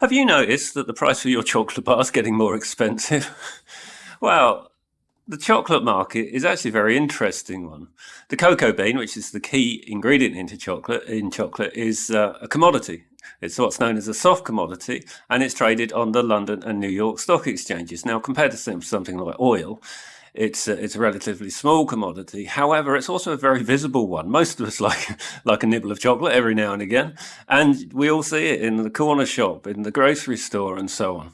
Have you noticed that the price for your chocolate bar is getting more expensive? Well, the chocolate market is actually a very interesting one. The cocoa bean, which is the key ingredient in chocolate, is a commodity. It's what's known as a soft commodity, and it's traded on the London and New York stock exchanges. Now, compared to something like oil, it's a relatively small commodity. However, it's also a very visible one. Most of us like a nibble of chocolate every now and again, and we all see it in the corner shop, in the grocery store, and so on.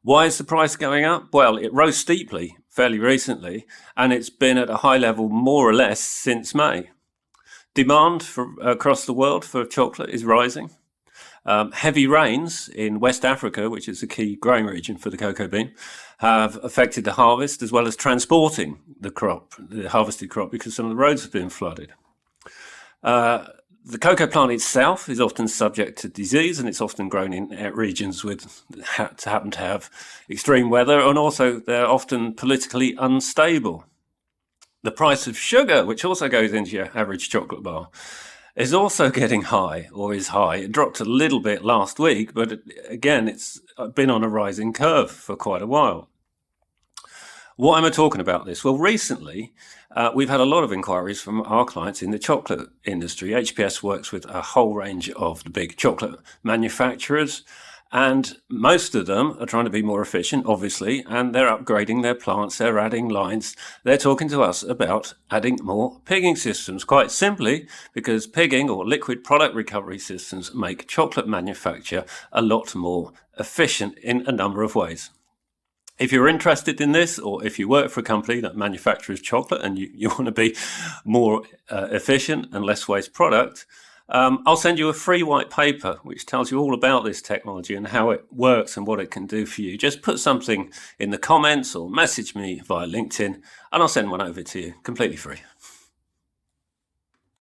Why is the price going up? Well, it rose steeply fairly recently, and it's been at a high level more or less since May. Demand across the world for chocolate is rising. Heavy rains in West Africa, which is a key growing region for the cocoa bean, have affected the harvest as well as transporting the harvested crop, because some of the roads have been flooded. The cocoa plant itself is often subject to disease, and it's often grown in regions with happen to have extreme weather, and also they're often politically unstable. The price of sugar, which also goes into your average chocolate bar, is also getting high, or is high. It dropped a little bit last week, but again, it's been on a rising curve for quite a while. Why am I talking about this? Well, recently, we've had a lot of inquiries from our clients in the chocolate industry. HPS works with a whole range of the big chocolate manufacturers, and most of them are trying to be more efficient, obviously, and they're upgrading their plants, they're adding lines. They're talking to us about adding more pigging systems, quite simply because pigging or liquid product recovery systems make chocolate manufacture a lot more efficient in a number of ways. If you're interested in this, or if you work for a company that manufactures chocolate and you want to be more efficient and less waste product, I'll send you a free white paper which tells you all about this technology and how it works and what it can do for you. Just put something in the comments or message me via LinkedIn and I'll send one over to you completely free.